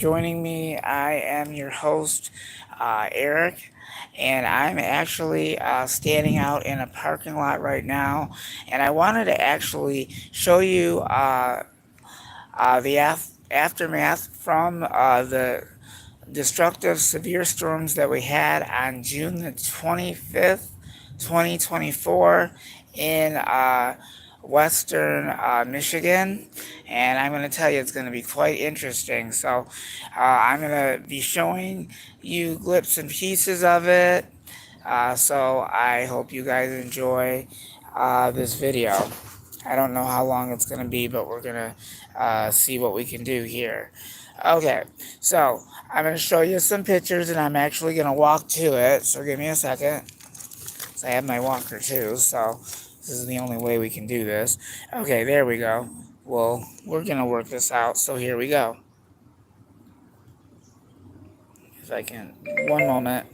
joining me. I am your host, Eric, and I'm actually standing out in a parking lot right now. And I wanted to actually show you the aftermath from the destructive severe storms that we had on June the 25th, 2024 in western Michigan. And I'm going to tell you it's going to be quite interesting. So I'm going to be showing you clips and pieces of it. So I hope you guys enjoy this video. I don't know how long it's going to be, but we're going to see what we can do here. Okay, so I'm going to show you some pictures and I'm actually going to walk to it. So give me a second. So I have my walker too, so this is the only way we can do this. Okay, there we go. Well, we're going to work this out. So here we go. If I can, one moment.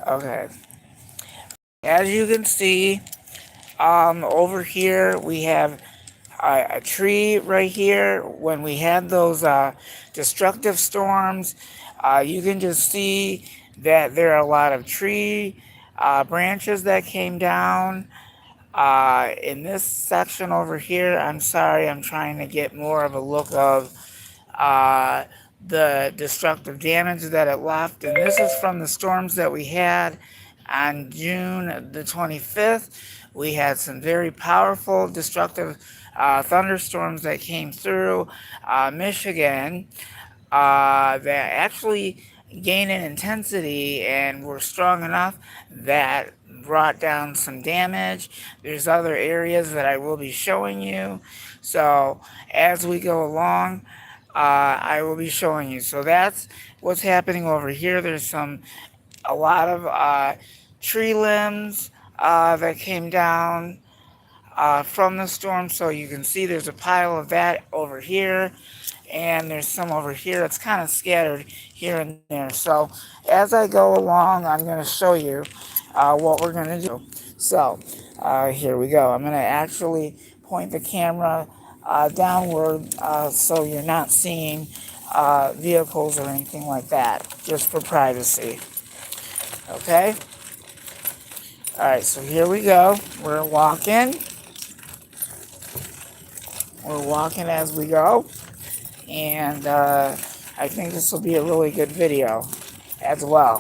Okay, as you can see, over here we have a tree right here. When we had those destructive storms, you can just see that there are a lot of tree branches that came down. In this section over here, I'm sorry, I'm trying to get more of a look of uh, the destructive damage that it left. And this is from the storms that we had on June the 25th. We had some very powerful destructive thunderstorms that came through Michigan that actually gained in intensity and were strong enough that brought down some damage. There's other areas that I will be showing you. So as we go along, I will be showing you. So that's what's happening over here. There's a lot of tree limbs that came down from the storm. So you can see there's a pile of that over here, and there's some over here. It's kind of scattered here and there. So as I go along, I'm going to show you what we're going to do. So here we go. I'm going to actually point the camera downward so you're not seeing vehicles or anything like that, just for privacy. Okay? All right, so here we go. We're walking. We're walking as we go. And I think this will be a really good video as well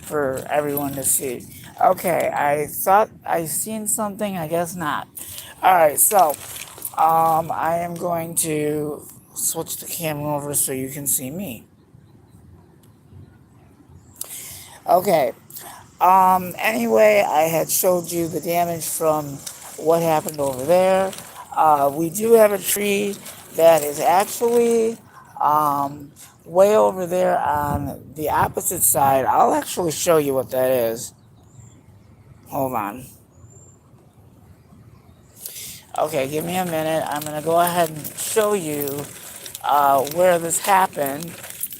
for everyone to see. Okay, I thought I seen something, I guess not. All right, so I am going to switch the camera over so you can see me. Okay, anyway, I had showed you the damage from what happened over there. We do have a tree that is actually way over there on the opposite side. I'll actually show you what that is. Hold on. Okay, give me a minute. I'm going to go ahead and show you where this happened.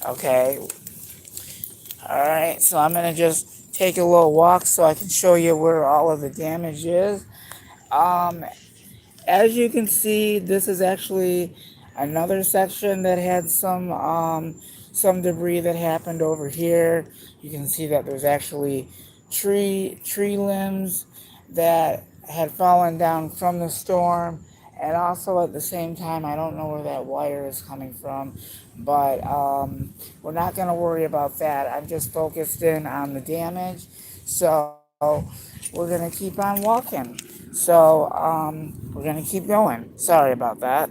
Okay. Alright, so I'm going to just take a little walk so I can show you where all of the damage is. As you can see, this is actually another section that had some debris that happened over here. You can see that there's actually tree limbs that had fallen down from the storm, and also at the same time, I don't know where that wire is coming from, but we're not going to worry about that. I'm just focused in on the damage, so we're going to keep on walking. So we're going to keep going. Sorry about that.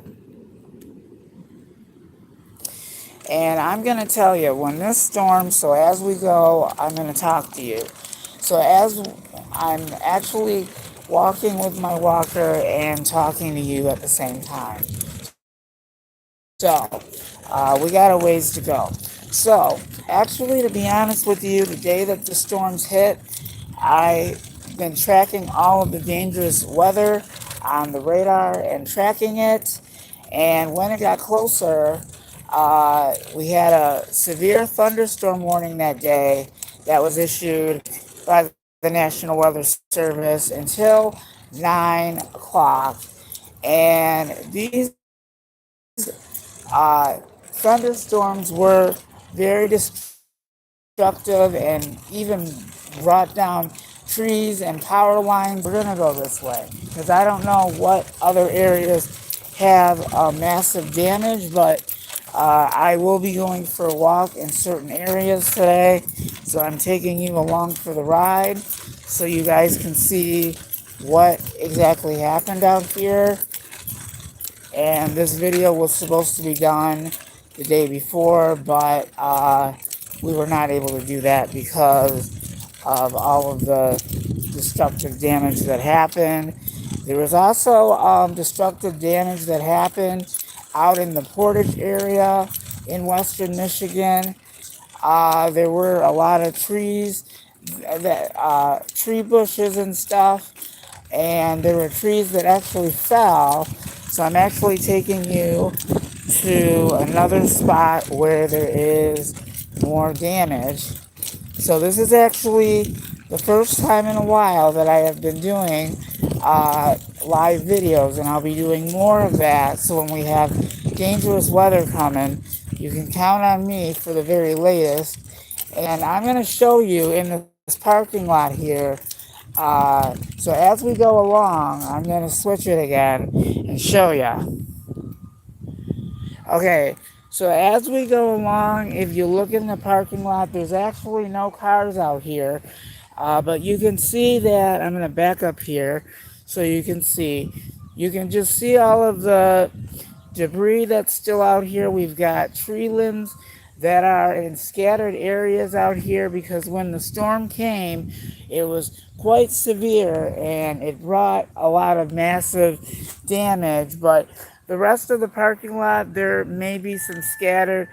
And I'm going to tell you, when this storm, so as we go, I'm going to talk to you. So as I'm actually walking with my walker and talking to you at the same time. So we got a ways to go. So actually, to be honest with you, the day that the storms hit, I've been tracking all of the dangerous weather on the radar and tracking it. And when it got closer, we had a severe thunderstorm warning that day that was issued by the National Weather Service until 9 o'clock. And these uh, thunderstorms were very destructive and even brought down trees and power lines. We're gonna go this way because I don't know what other areas have massive damage, but I will be going for a walk in certain areas today. So I'm taking you along for the ride so you guys can see what exactly happened out here. And this video was supposed to be done the day before, but we were not able to do that because of all of the destructive damage that happened. There was also destructive damage that happened out in the Portage area in western Michigan. There were a lot of trees, tree bushes and stuff, and there were trees that actually fell. So I'm actually taking you to another spot where there is more damage. So this is actually the first time in a while that I have been doing live videos, and I'll be doing more of that. So when we have dangerous weather coming, you can count on me for the very latest. And I'm going to show you in this parking lot here. So as we go along, I'm going to switch it again and show you. Okay, so as we go along, if you look in the parking lot, there's actually no cars out here. But you can see that, I'm going to back up here so you can see. You can just see all of the debris that's still out here. We've got tree limbs that are in scattered areas out here because when the storm came, it was quite severe and it brought a lot of massive damage. But the rest of the parking lot, there may be some scattered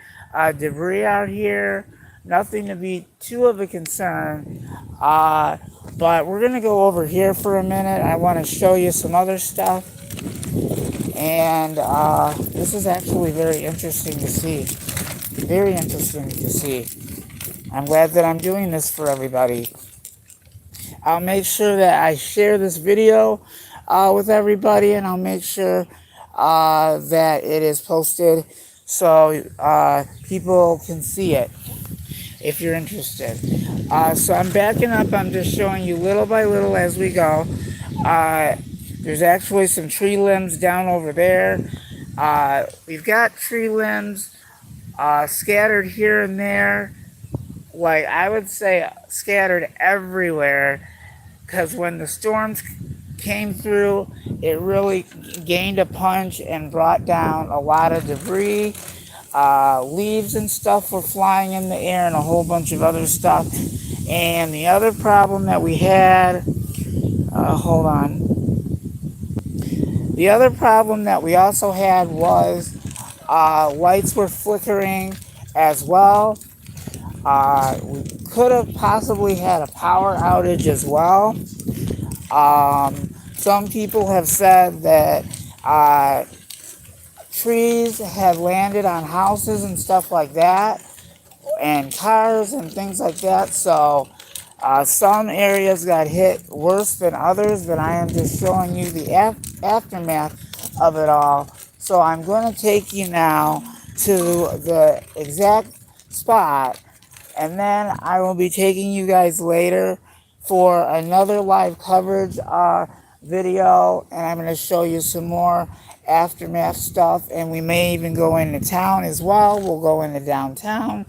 debris out here. Nothing to be too of a concern. But we're going to go over here for a minute. I want to show you some other stuff. And this is actually very interesting to see. Very interesting to see. I'm glad that I'm doing this for everybody. I'll make sure that I share this video with everybody, and I'll make sure that it is posted so people can see it if you're interested. So I'm backing up. I'm just showing you little by little as we go. There's actually some tree limbs down over there. We've got tree limbs scattered here and there. Like, I would say scattered everywhere. Because when the storms came through, it really gained a punch and brought down a lot of debris. Leaves and stuff were flying in the air and a whole bunch of other stuff. And the other problem that we had, hold on. The other problem that we also had was lights were flickering as well. We could have possibly had a power outage as well. Some people have said that trees had landed on houses and stuff like that, and cars and things like that. So some areas got hit worse than others, but I am just showing you the aftermath of it all. So I'm going to take you now to the exact spot, and then I will be taking you guys later for another live coverage video, and I'm going to show you some more aftermath stuff, and we may even go into town as well. We'll go into downtown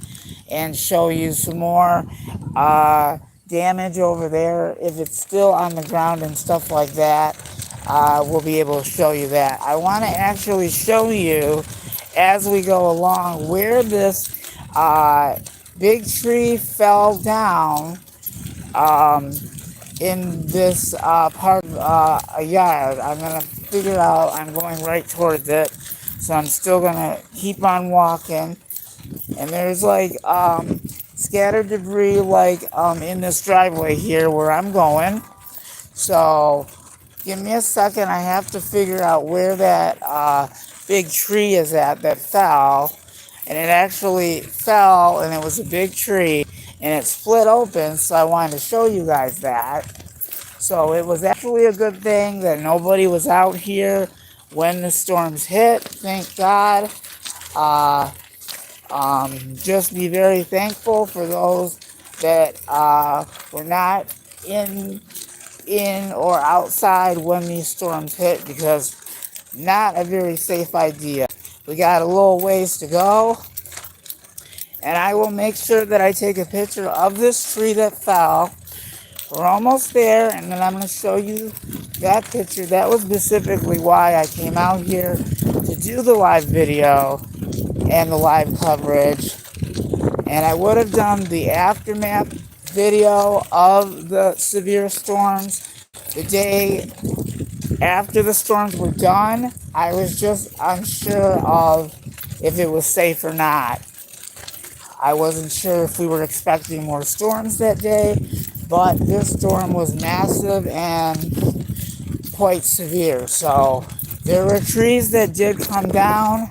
and show you some more damage over there. If it's still on the ground and stuff like that, we'll be able to show you that. I want to actually show you as we go along where this big tree fell down in this part of a yard. I'm going to figure out, I'm going right towards it, so I'm still going to keep on walking. And there's like scattered debris like in this driveway here where I'm going. So give me a second, I have to figure out where that big tree is at that fell. And it actually fell, and it was a big tree, and it split open, so I wanted to show you guys that. So it was actually a good thing that nobody was out here when the storms hit. Thank God. Uh, just be very thankful for those that were not in or outside when these storms hit, because not a very safe idea. We got a little ways to go, and I will make sure that I take a picture of this tree that fell. We're almost there, and then I'm going to show you that picture. That was specifically why I came out here to do the live video and the live coverage. And I would have done the aftermath video of the severe storms the day after the storms were done. I was just unsure of if it was safe or not. I wasn't sure if we were expecting more storms that day, but this storm was massive and quite severe. So there were trees that did come down,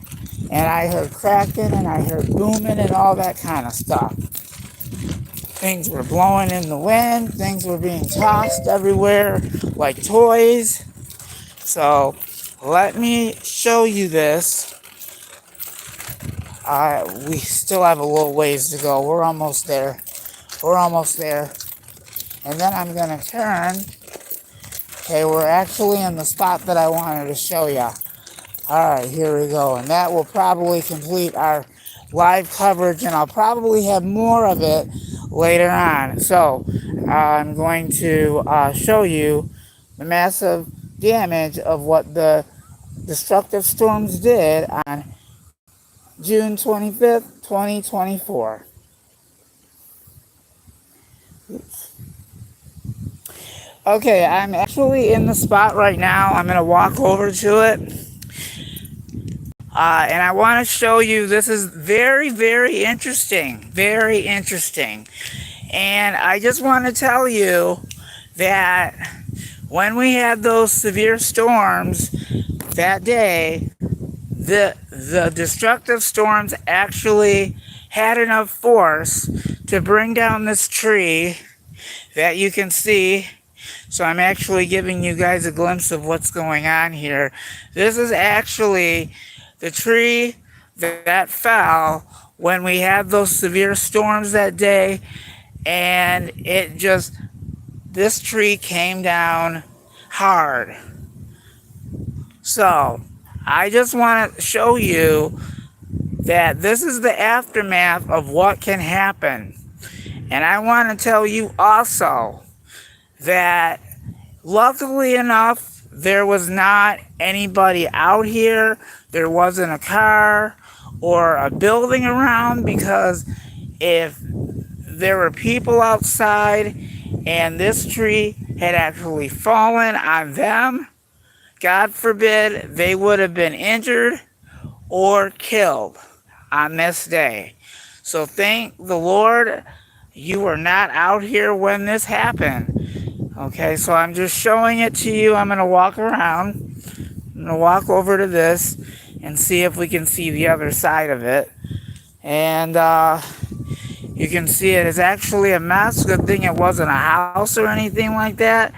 and I heard cracking and I heard booming and all that kind of stuff. Things were blowing in the wind, things were being tossed everywhere like toys. So let me show you this. We still have a little ways to go. We're almost there. We're almost there. And then I'm going to turn. Okay, we're actually in the spot that I wanted to show you. Alright, here we go. And that will probably complete our live coverage, and I'll probably have more of it later on. So, I'm going to show you the massive damage of what the destructive storms did on June 25th, 2024. Oops. Okay, I'm actually in the spot right now. I'm going to walk over to it. And I want to show you, this is very, very interesting. Very interesting. And I just want to tell you that when we had those severe storms that day, the destructive storms actually had enough force to bring down this tree that you can see. So I'm actually giving you guys a glimpse of what's going on here. This is actually the tree that fell when we had those severe storms that day, and this tree came down hard. So I just want to show you that this is the aftermath of what can happen. And I want to tell you also that luckily enough, there was not anybody out here. There wasn't a car or a building around, because if there were people outside and this tree had actually fallen on them, God forbid, they would have been injured or killed on this day. So thank the Lord you were not out here when this happened. Okay, so I'm just showing it to you. I'm going to walk around. I'm going to walk over to this and see if we can see the other side of it. And you can see it is actually a mess. Good thing it wasn't a house or anything like that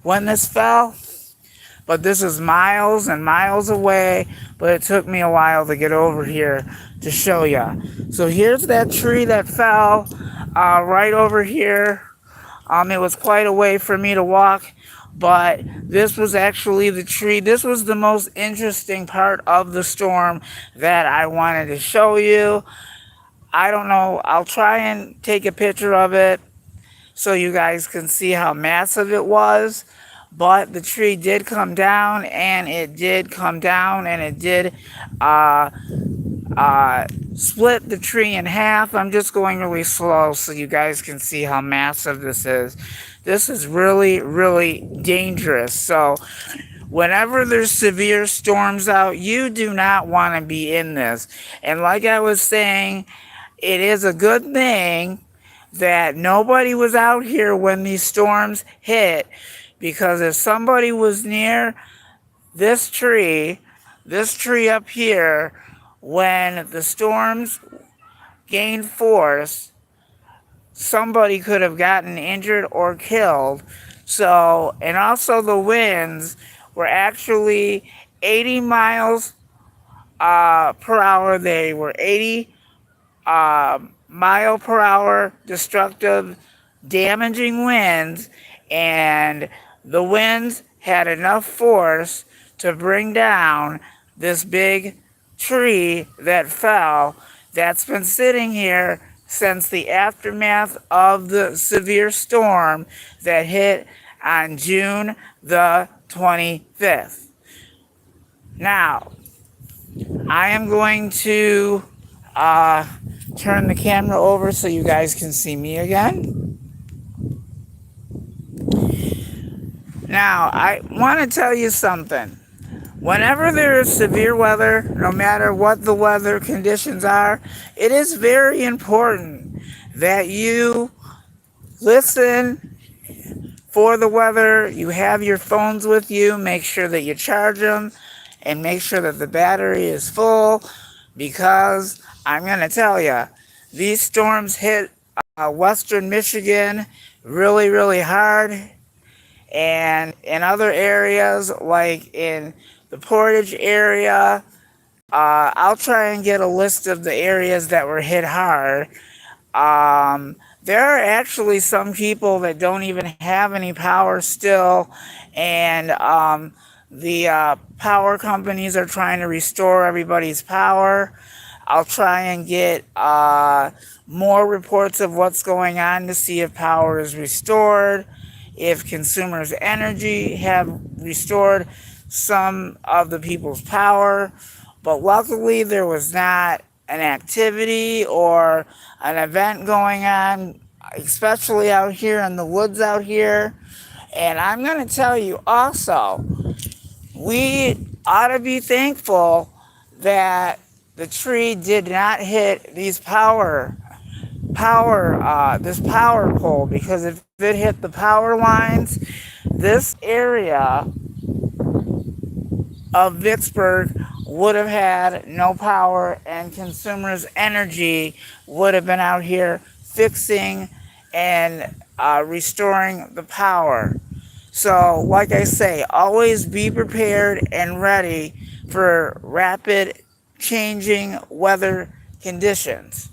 when this fell. But this is miles and miles away, but it took me a while to get over here to show you. So here's that tree that fell right over here. It was quite a way for me to walk, but this was actually the tree. This was the most interesting part of the storm that I wanted to show you. I don't know. I'll try and take a picture of it so you guys can see how massive it was. But the tree did come down, and it did come down, and it did split the tree in half. I'm just going really slow so you guys can see how massive this is. This is really, really dangerous. So whenever there's severe storms out, you do not want to be in this. And like I was saying, it is a good thing that nobody was out here when these storms hit, because if somebody was near this tree up here, when the storms gained force, somebody could have gotten injured or killed. So, and also the winds were actually 80 miles per hour. They were 80 mile per hour destructive, damaging winds, and the winds had enough force to bring down this big tree that fell that's been sitting here since the aftermath of the severe storm that hit on June the 25th. Now, I am going to turn the camera over so you guys can see me again. Now, I want to tell you something. Whenever there is severe weather, no matter what the weather conditions are, it is very important that you listen for the weather. You have your phones with you. Make sure that you charge them and make sure that the battery is full, because I'm going to tell you, these storms hit western Michigan really, really hard. And in other areas, like in the Portage area, I'll try and get a list of the areas that were hit hard. There are actually some people that don't even have any power still, and the power companies are trying to restore everybody's power. I'll try and get more reports of what's going on to see if power is restored, if Consumers Energy have restored some of the people's power. But luckily, there was not an activity or an event going on, especially out here in the woods out here. And I'm going to tell you also, we ought to be thankful that the tree did not hit these this power pole, because if it hit the power lines, this area of Vicksburg would have had no power, and Consumers Energy would have been out here fixing and restoring the power. So, like I say, always be prepared and ready for rapid changing weather conditions.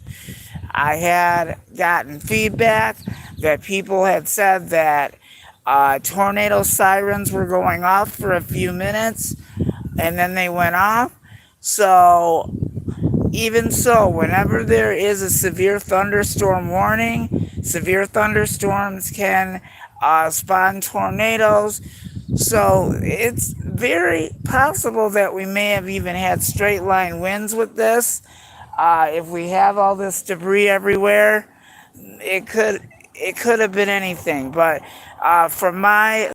I had gotten feedback that people had said that tornado sirens were going off for a few minutes and then they went off. So, even so, whenever there is a severe thunderstorm warning, severe thunderstorms can spawn tornadoes. So it's very possible that we may have even had straight line winds with this. If we have all this debris everywhere, it could have been anything. But from my